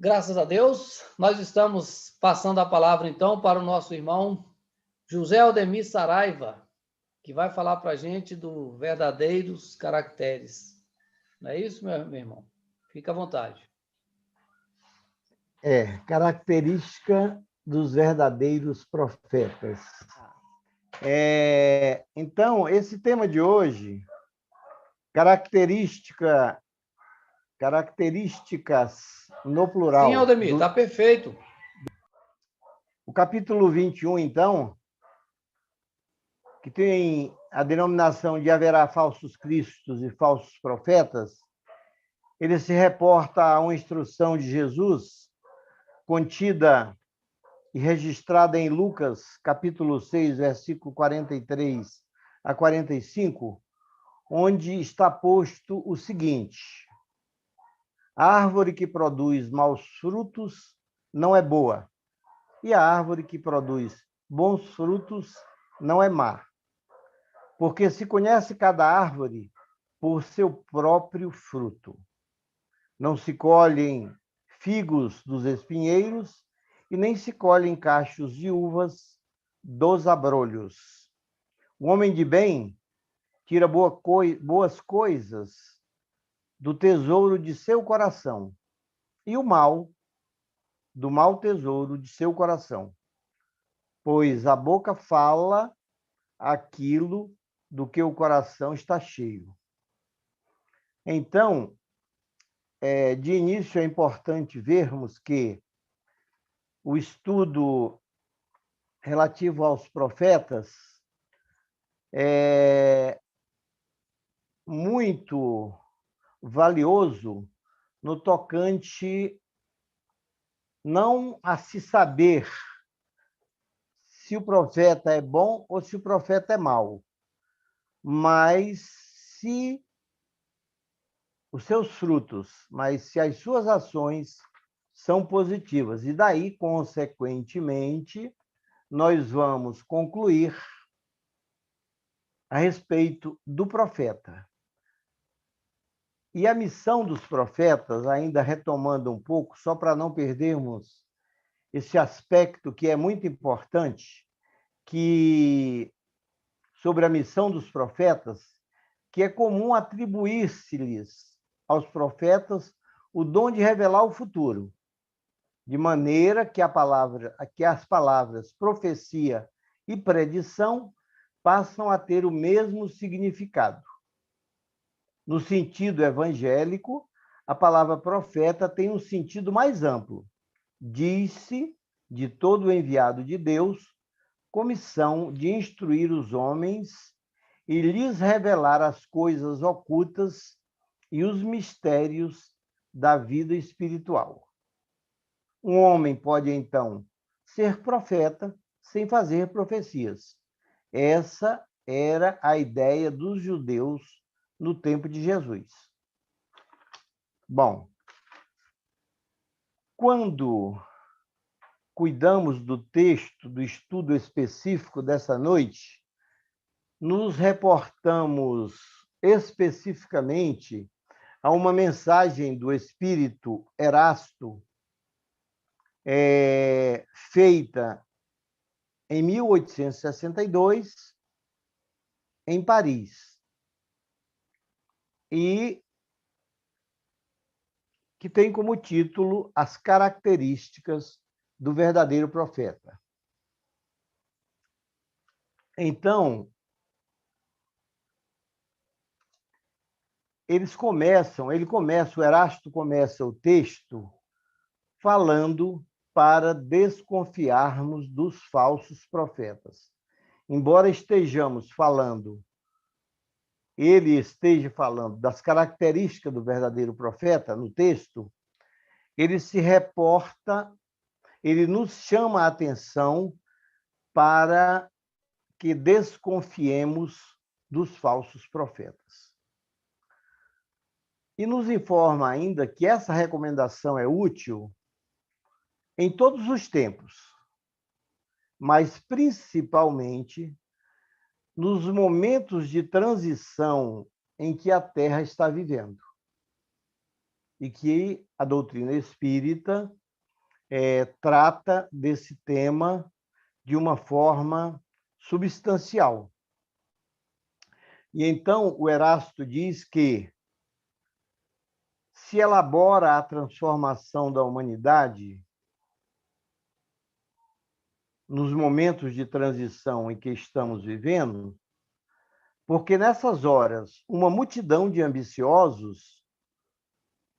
Graças a Deus, nós estamos passando a palavra, então, para o nosso irmão José Aldemir Saraiva, que vai falar para a gente dos verdadeiros caracteres. Não é isso, meu irmão? Fica à vontade. Característica dos verdadeiros profetas. Então, esse tema de hoje, características no plural. Sim, Aldemir, está perfeito. O capítulo 21, então, que tem a denominação de haverá falsos cristos e falsos profetas, ele se reporta a uma instrução de Jesus contida e registrada em Lucas, capítulo 6, versículo 43 a 45, onde está posto o seguinte: a árvore que produz maus frutos não é boa, e a árvore que produz bons frutos não é má. Porque se conhece cada árvore por seu próprio fruto. Não se colhem figos dos espinheiros e nem se colhem cachos de uvas dos abrolhos. O homem de bem tira boas coisas do tesouro de seu coração, e o mal do mau tesouro de seu coração. Pois a boca fala aquilo do que o coração está cheio. Então, de início é importante vermos que o estudo relativo aos profetas é muito valioso no tocante não a se saber se o profeta é bom ou se o profeta é mau, mas se os seus frutos, mas se as suas ações são positivas. E daí, consequentemente, nós vamos concluir a respeito do profeta. E a missão dos profetas, ainda retomando um pouco, só para não perdermos esse aspecto que é muito importante, que sobre a missão dos profetas, que é comum atribuir-se-lhes aos profetas o dom de revelar o futuro, de maneira que as palavras profecia e predição passam a ter o mesmo significado. No sentido evangélico, a palavra profeta tem um sentido mais amplo. Diz-se de todo enviado de Deus, com missão de instruir os homens e lhes revelar as coisas ocultas e os mistérios da vida espiritual. Um homem pode, então, ser profeta sem fazer profecias. Essa era a ideia dos judeus no tempo de Jesus. Bom, quando cuidamos do texto, do estudo específico dessa noite, nos reportamos especificamente a uma mensagem do espírito Erasto, feita em 1862, em Paris, e que tem como título As Características do Verdadeiro Profeta. Então, o Erasto começa o texto falando para desconfiarmos dos falsos profetas. Embora ele esteja falando das características do verdadeiro profeta no texto, ele nos chama a atenção para que desconfiemos dos falsos profetas. E nos informa ainda que essa recomendação é útil em todos os tempos, mas principalmente nos momentos de transição em que a Terra está vivendo. e que a doutrina espírita trata desse tema de uma forma substancial. E então o Erasto diz que se elabora a transformação da humanidade nos momentos de transição em que estamos vivendo, porque nessas horas uma multidão de ambiciosos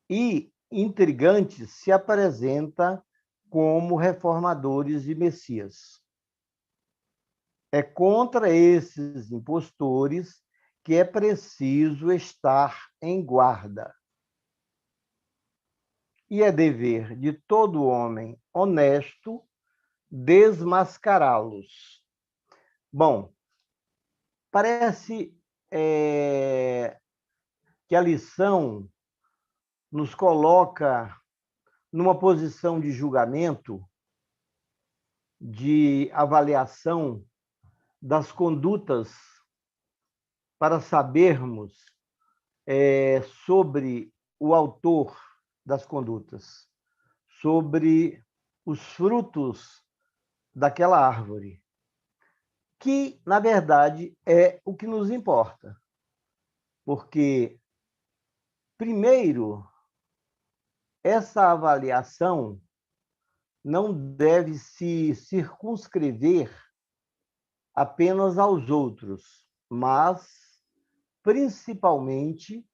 e intrigantes se apresenta como reformadores e messias. É contra esses impostores que é preciso estar em guarda. E é dever de todo homem honesto desmascará-los. Bom, parece que a lição nos coloca numa posição de julgamento, de avaliação das condutas, para sabermos sobre o autor das condutas, sobre os frutos daquela árvore, que, na verdade, é o que nos importa. Porque, primeiro, essa avaliação não deve se circunscrever apenas aos outros, mas principalmente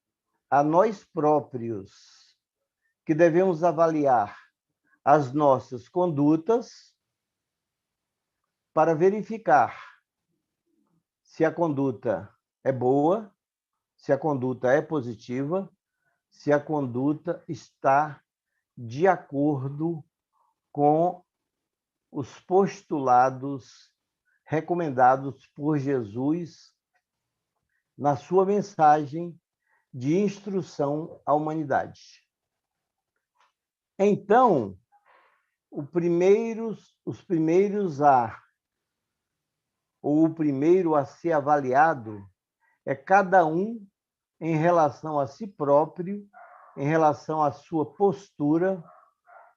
a nós próprios, que devemos avaliar as nossas condutas para verificar se a conduta é boa, se a conduta é positiva, se a conduta está de acordo com os postulados recomendados por Jesus na sua mensagem de instrução à humanidade. Então, o primeiro a ser avaliado é cada um em relação a si próprio, em relação à sua postura,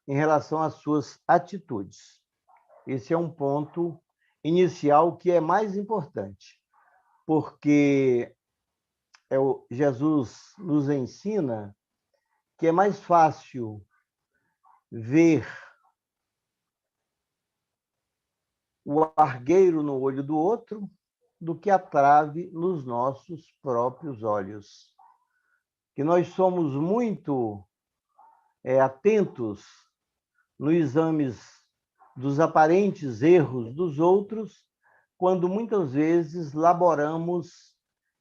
em relação às suas atitudes. Esse é um ponto inicial que é mais importante, porque Jesus nos ensina que é mais fácil ver o argueiro no olho do outro do que a trave nos nossos próprios olhos. Que nós somos muito atentos nos exames dos aparentes erros dos outros, quando muitas vezes laboramos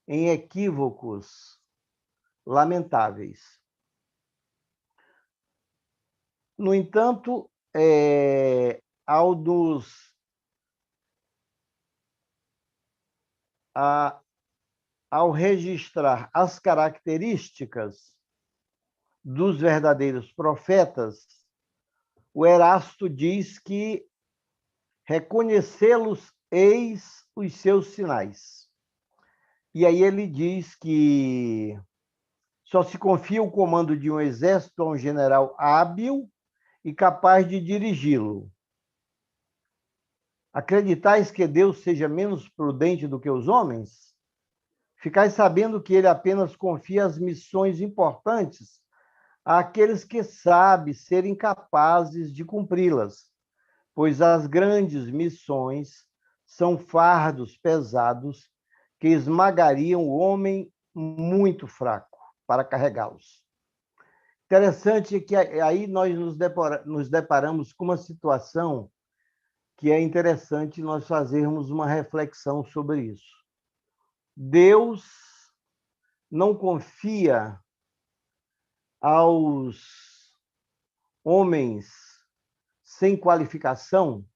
em equívocos lamentáveis. No entanto, ao registrar as características dos verdadeiros profetas, o Erasto diz que reconhecê-los eis os seus sinais. E aí ele diz que só se confia o comando de um exército a um general hábil e capaz de dirigi-lo. Acreditais que Deus seja menos prudente do que os homens? Ficais sabendo que ele apenas confia as missões importantes àqueles que sabem serem capazes de cumpri-las, pois as grandes missões são fardos pesados que esmagariam o homem muito fraco para carregá-los. Interessante que aí nós nos deparamos com uma situação que é interessante nós fazermos uma reflexão sobre isso. Deus não confia aos homens sem qualificação,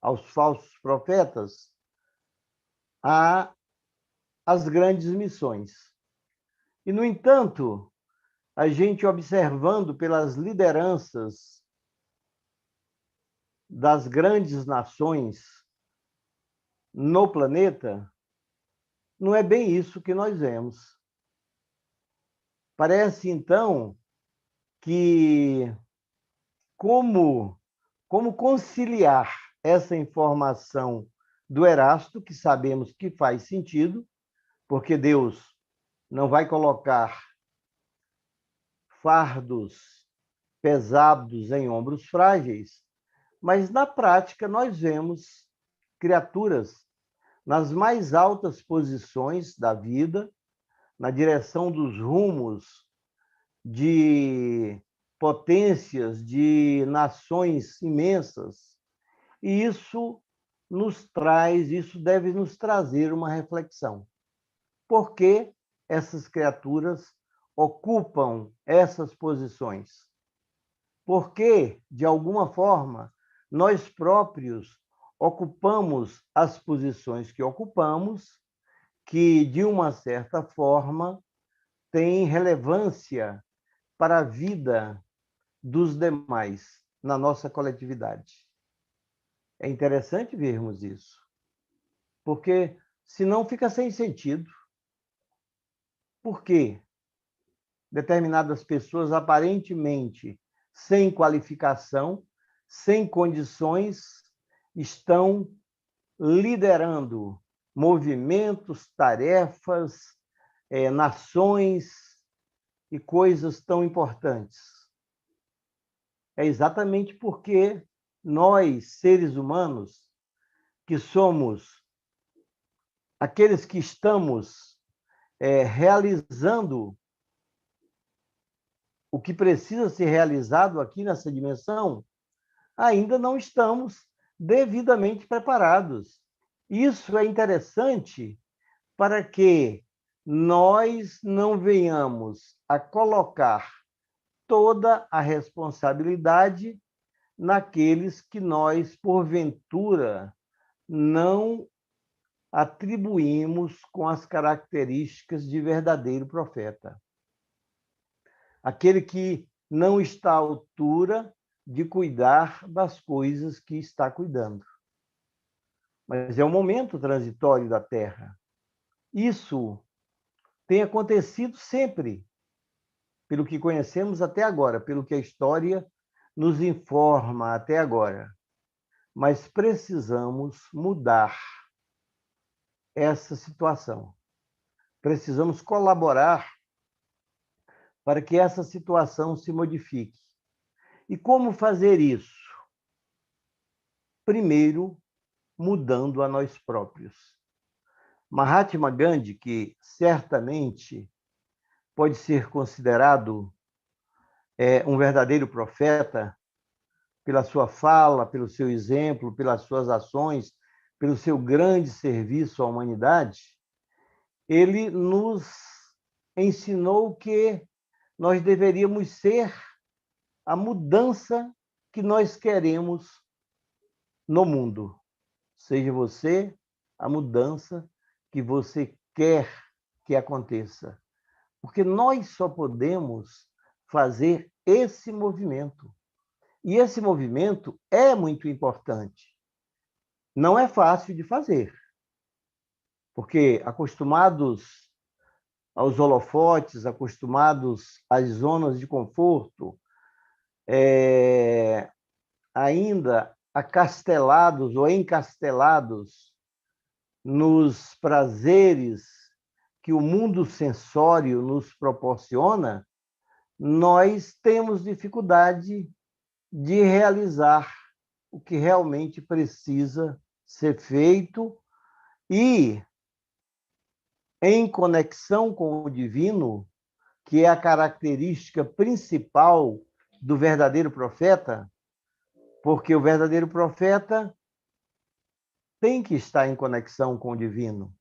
aos falsos profetas, as grandes missões. E, no entanto, a gente observando pelas lideranças das grandes nações no planeta, não é bem isso que nós vemos. Parece, então, que como conciliar essa informação do Erasto, que sabemos que faz sentido, porque Deus não vai colocar fardos pesados em ombros frágeis, mas na prática nós vemos criaturas nas mais altas posições da vida, na direção dos rumos de potências, de nações imensas. E isso deve nos trazer uma reflexão. Por que essas criaturas ocupam essas posições? Porque, de alguma forma, nós próprios ocupamos as posições que ocupamos, que, de uma certa forma, têm relevância para a vida dos demais na nossa coletividade. É interessante vermos isso, porque senão fica sem sentido. Por quê? Determinadas pessoas aparentemente sem qualificação, sem condições, estão liderando movimentos, tarefas, nações e coisas tão importantes. É exatamente porque nós, seres humanos, que somos aqueles que estamos realizando o que precisa ser realizado aqui nessa dimensão, ainda não estamos devidamente preparados. Isso é interessante para que nós não venhamos a colocar toda a responsabilidade naqueles que nós, porventura, não atribuímos com as características de verdadeiro profeta. Aquele que não está à altura de cuidar das coisas que está cuidando. Mas é um momento transitório da Terra. Isso tem acontecido sempre, pelo que conhecemos até agora, pelo que a história nos informa até agora. Mas precisamos mudar essa situação. Precisamos colaborar para que essa situação se modifique. E como fazer isso? Primeiro, mudando a nós próprios. Mahatma Gandhi, que certamente pode ser considerado um verdadeiro profeta, pela sua fala, pelo seu exemplo, pelas suas ações, pelo seu grande serviço à humanidade, ele nos ensinou que nós deveríamos ser a mudança que nós queremos no mundo. Seja você a mudança que você quer que aconteça. Porque nós só podemos fazer esse movimento. E esse movimento é muito importante. Não é fácil de fazer. Porque acostumados aos holofotes, acostumados às zonas de conforto, ainda acastelados ou encastelados nos prazeres que o mundo sensório nos proporciona, nós temos dificuldade de realizar o que realmente precisa ser feito e, em conexão com o divino, que é a característica principal do verdadeiro profeta, porque o verdadeiro profeta tem que estar em conexão com o divino,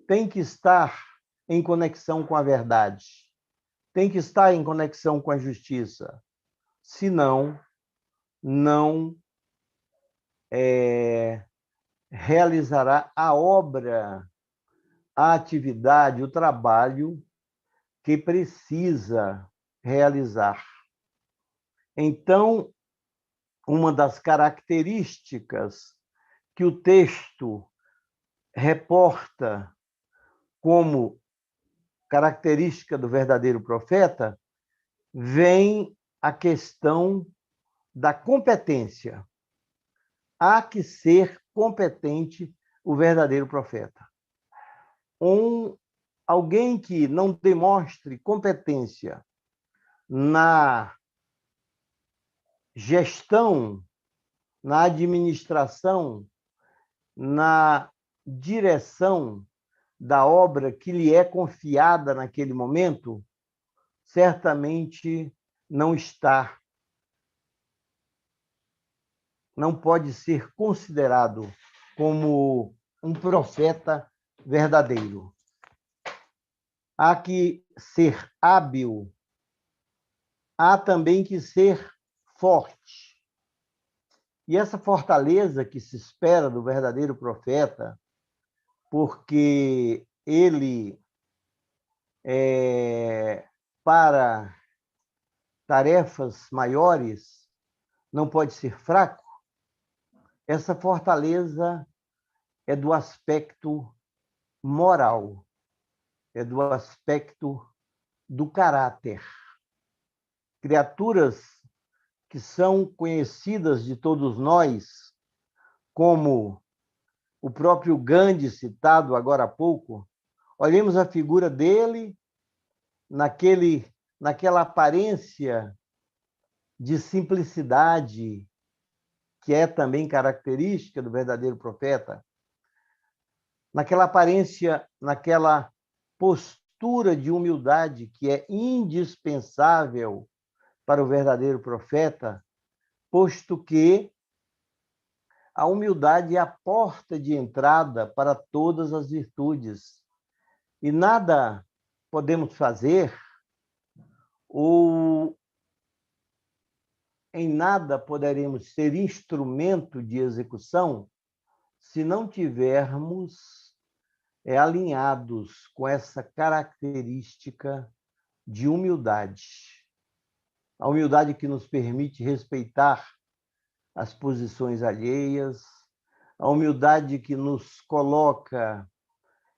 tem que estar em conexão com a verdade, tem que estar em conexão com a justiça. Senão, não realizará a obra, a atividade, o trabalho que precisa realizar. Então, uma das características que o texto reporta como característica do verdadeiro profeta vem a questão da competência. Há que ser competente o verdadeiro profeta. Alguém que não demonstre competência na gestão, na administração, na direção da obra que lhe é confiada naquele momento, certamente não pode ser considerado como um profeta verdadeiro. Há que ser hábil, há também que ser forte. E essa fortaleza que se espera do verdadeiro profeta, porque ele, para tarefas maiores, não pode ser fraco, essa fortaleza é do aspecto moral, é do aspecto do caráter. Criaturas que são conhecidas de todos nós, como o próprio Gandhi, citado agora há pouco, olhemos a figura dele naquela aparência de simplicidade, que é também característica do verdadeiro profeta, naquela aparência, naquela postura de humildade que é indispensável para o verdadeiro profeta, posto que a humildade é a porta de entrada para todas as virtudes. E nada podemos fazer, ou em nada poderemos ser instrumento de execução, se não tivermos alinhados com essa característica de humildade. A humildade que nos permite respeitar as posições alheias, a humildade que nos coloca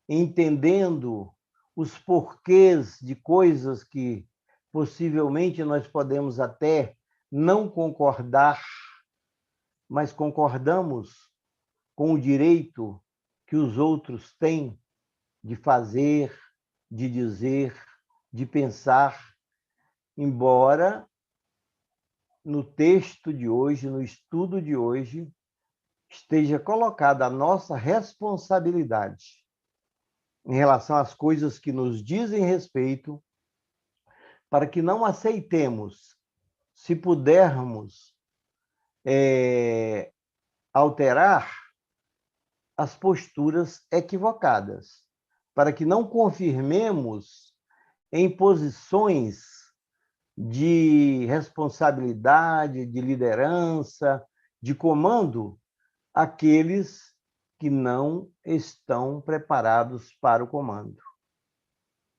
entendendo os porquês de coisas que possivelmente nós podemos até não concordar, mas concordamos com o direito que os outros têm de fazer, de dizer, de pensar, embora no texto de hoje, no estudo de hoje, esteja colocada a nossa responsabilidade em relação às coisas que nos dizem respeito, para que não aceitemos, se pudermos alterar as posturas equivocadas, para que não confirmemos em posições de responsabilidade, de liderança, de comando, aqueles que não estão preparados para o comando.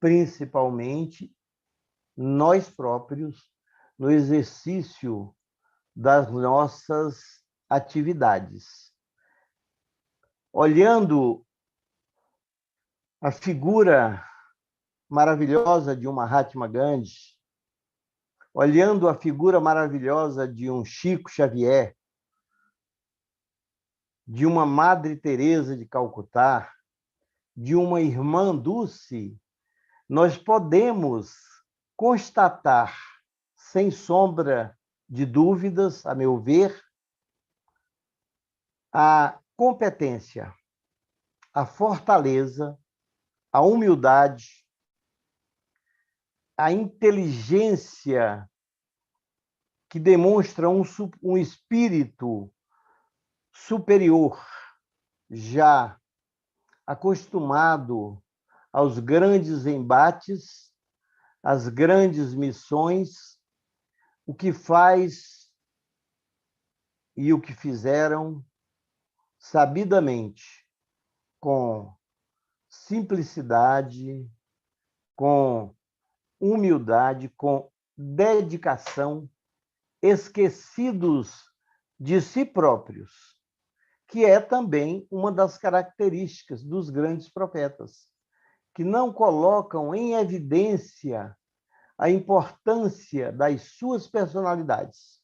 Principalmente nós próprios, no exercício das nossas atividades. Olhando a figura maravilhosa de um Mahatma Gandhi, olhando a figura maravilhosa de um Chico Xavier, de uma Madre Teresa de Calcutá, de uma Irmã Dulce, nós podemos constatar, sem sombra de dúvidas, a meu ver, a competência, a fortaleza, a humildade, a inteligência que demonstra um espírito superior, já acostumado aos grandes embates, às grandes missões, o que faz e o que fizeram sabidamente, com simplicidade, com humildade, com dedicação, esquecidos de si próprios, que é também uma das características dos grandes profetas, que não colocam em evidência a importância das suas personalidades,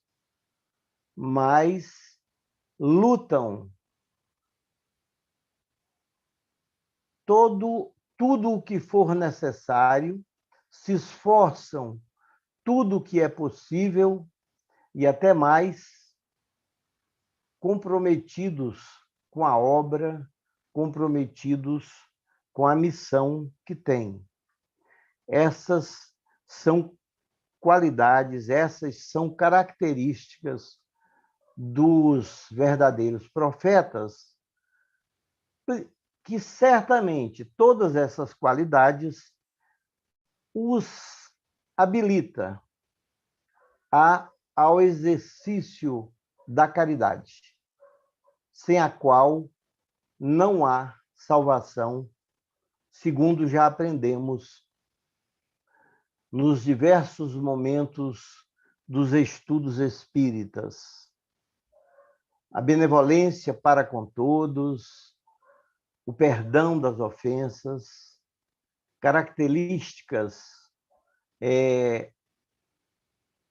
mas lutam tudo o que for necessário, se esforçam tudo o que é possível e até mais, comprometidos com a obra, comprometidos com a missão que têm. Essas são qualidades, essas são características dos verdadeiros profetas, que certamente todas essas qualidades os habilita ao exercício da caridade, sem a qual não há salvação, segundo já aprendemos nos diversos momentos dos estudos espíritas. A benevolência para com todos, o perdão das ofensas, características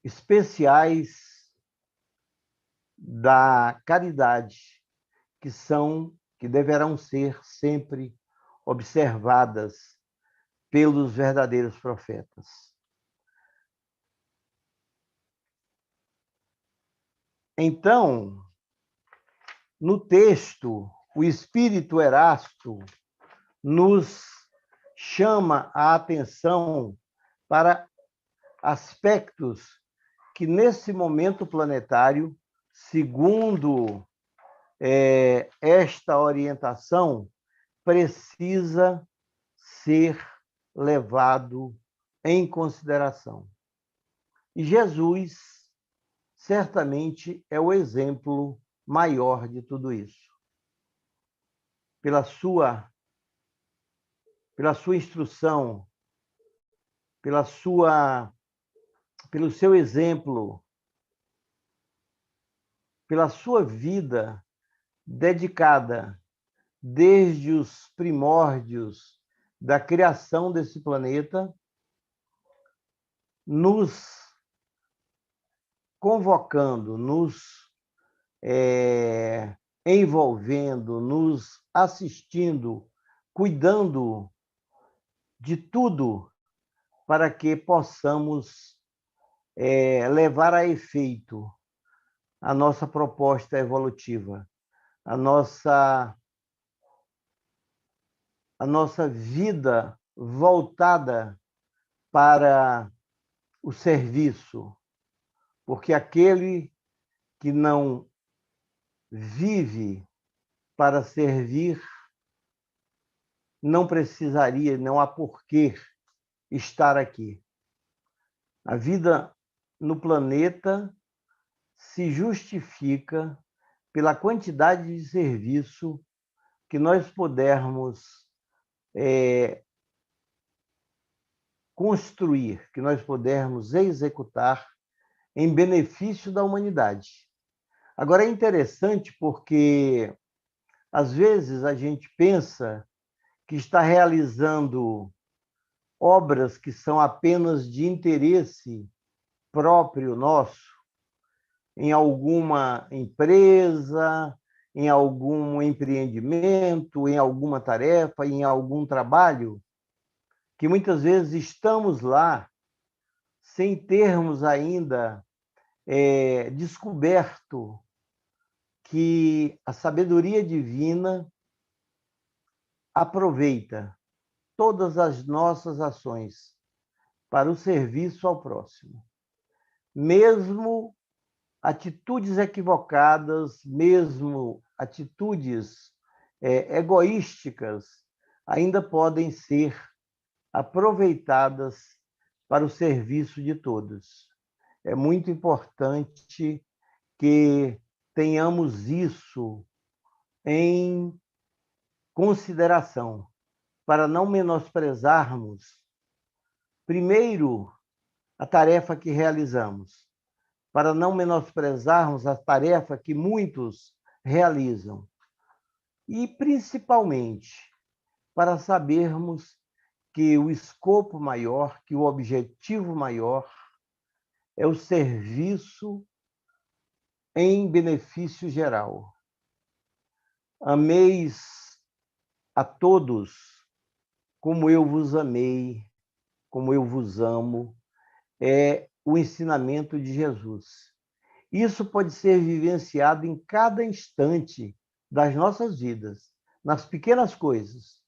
especiais da caridade, que deverão ser sempre observadas pelos verdadeiros profetas. Então, no texto, o Espírito Erasto nos chama a atenção para aspectos que, nesse momento planetário, segundo esta orientação, precisa ser levado em consideração. E Jesus, certamente, é o exemplo maior de tudo isso. Pela sua instrução, pelo seu exemplo, pela sua vida dedicada desde os primórdios da criação desse planeta, nos convocando, nos envolvendo, nos assistindo, cuidando de tudo para que possamos levar a efeito a nossa proposta evolutiva, a nossa vida voltada para o serviço, porque aquele que não vive para servir não precisaria, não há porquê estar aqui. A vida no planeta se justifica pela quantidade de serviço que nós pudermos construir, que nós pudermos executar em benefício da humanidade. Agora, é interessante porque, às vezes, a gente pensa que está realizando obras que são apenas de interesse próprio nosso, em alguma empresa, em algum empreendimento, em alguma tarefa, em algum trabalho, que muitas vezes estamos lá sem termos ainda descoberto que a sabedoria divina aproveita todas as nossas ações para o serviço ao próximo. Mesmo atitudes equivocadas, mesmo atitudes egoísticas, ainda podem ser aproveitadas para o serviço de todos. É muito importante que tenhamos isso em consideração, para não menosprezarmos, primeiro, a tarefa que realizamos, para não menosprezarmos a tarefa que muitos realizam, e, principalmente, para sabermos que o escopo maior, que o objetivo maior é o serviço em benefício geral. Ameis a todos como eu vos amei, como eu vos amo, é o ensinamento de Jesus. Isso pode ser vivenciado em cada instante das nossas vidas, nas pequenas coisas,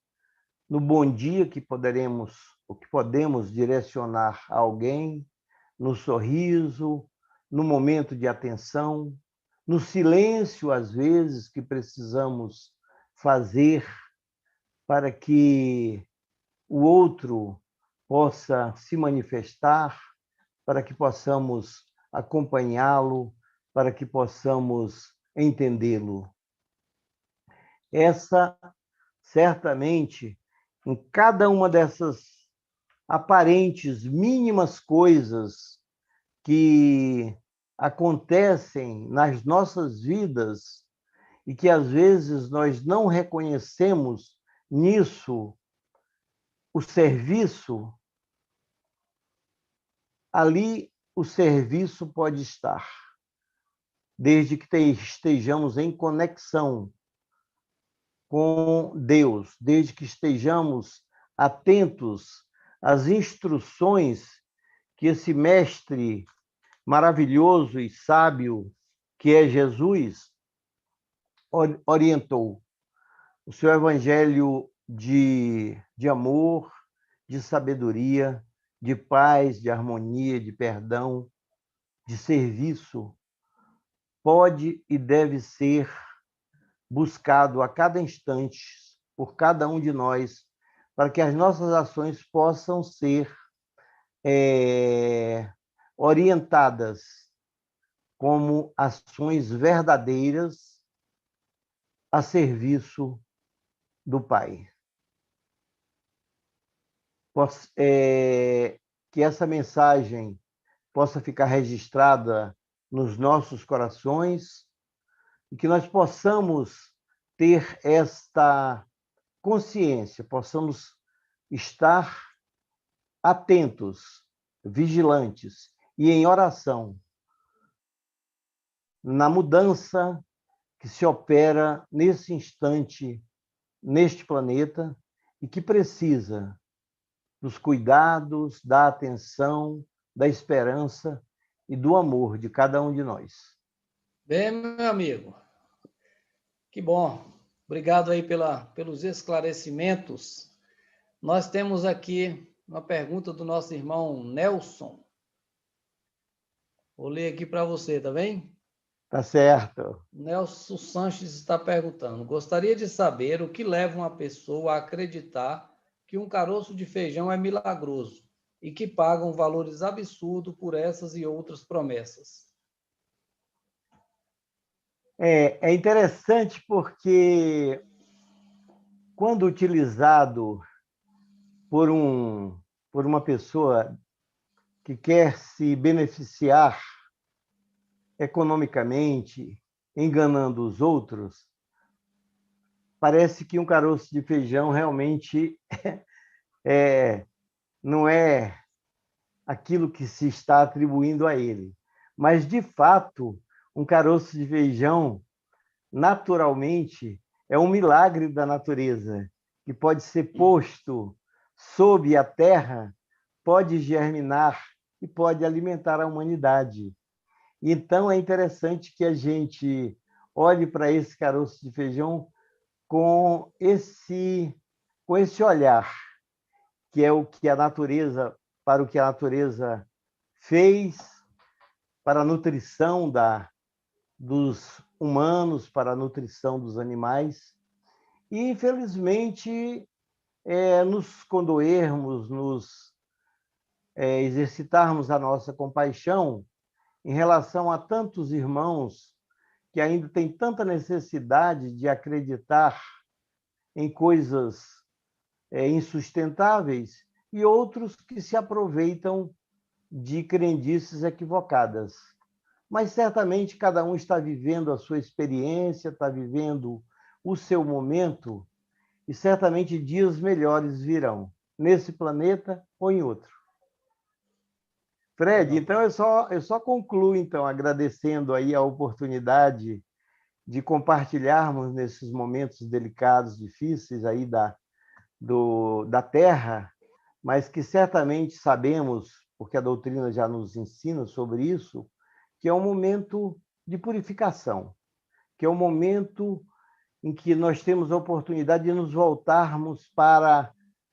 no bom dia que podemos direcionar a alguém, no sorriso, no momento de atenção, no silêncio, às vezes, que precisamos fazer para que o outro possa se manifestar, para que possamos acompanhá-lo, para que possamos entendê-lo. Essa, certamente, em cada uma dessas aparentes mínimas coisas que acontecem nas nossas vidas e que às vezes nós não reconhecemos nisso o serviço, ali o serviço pode estar, desde que estejamos em conexão com Deus, desde que estejamos atentos às instruções que esse mestre maravilhoso e sábio, que é Jesus, orientou. O seu evangelho de amor, de sabedoria, de paz, de harmonia, de perdão, de serviço, pode e deve ser buscado a cada instante por cada um de nós, para que as nossas ações possam ser orientadas como ações verdadeiras a serviço do Pai. Que essa mensagem possa ficar registrada nos nossos corações e que nós possamos ter esta consciência, possamos estar atentos, vigilantes e em oração na mudança que se opera nesse instante, neste planeta, e que precisa dos cuidados, da atenção, da esperança e do amor de cada um de nós. Bem, meu amigo, que bom. Obrigado aí pelos esclarecimentos. Nós temos aqui uma pergunta do nosso irmão Nelson. Vou ler aqui para você, tá bem? Tá certo. Nelson Sanches está perguntando: gostaria de saber o que leva uma pessoa a acreditar que um caroço de feijão é milagroso e que pagam valores absurdos por essas e outras promessas. É interessante porque, quando utilizado por uma pessoa que quer se beneficiar economicamente, enganando os outros, parece que um caroço de feijão realmente não é aquilo que se está atribuindo a ele. Mas, de fato, um caroço de feijão, naturalmente, é um milagre da natureza, que pode ser posto sob a terra, pode germinar e pode alimentar a humanidade. Então, é interessante que a gente olhe para esse caroço de feijão com esse olhar, que é o que a natureza, para o que a natureza fez, para a nutrição dos humanos, para a nutrição dos animais. E, infelizmente, nos condoermos, nos exercitarmos a nossa compaixão em relação a tantos irmãos que ainda têm tanta necessidade de acreditar em coisas insustentáveis e outros que se aproveitam de crendices equivocadas. Mas certamente cada um está vivendo a sua experiência, está vivendo o seu momento, e certamente dias melhores virão. nesse planeta ou em outro. Fred, então eu só concluo então agradecendo aí a oportunidade de compartilharmos nesses momentos delicados, difíceis aí da Terra, mas que certamente sabemos, porque a doutrina já nos ensina sobre isso, que é um momento de purificação, que é um momento em que nós temos a oportunidade de nos voltarmos para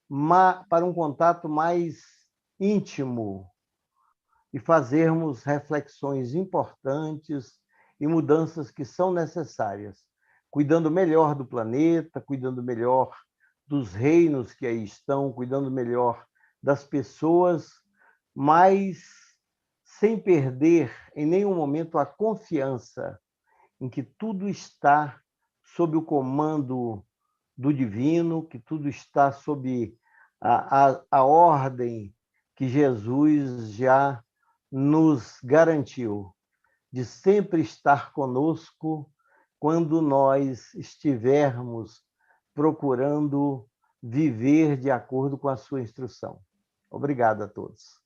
um contato mais íntimo e fazermos reflexões importantes e mudanças que são necessárias, cuidando melhor do planeta, cuidando melhor dos reinos que aí estão, cuidando melhor das pessoas, mas sem perder em nenhum momento a confiança em que tudo está sob o comando do divino, que tudo está sob a ordem que Jesus já nos garantiu, de sempre estar conosco quando nós estivermos procurando viver de acordo com a sua instrução. Obrigado a todos.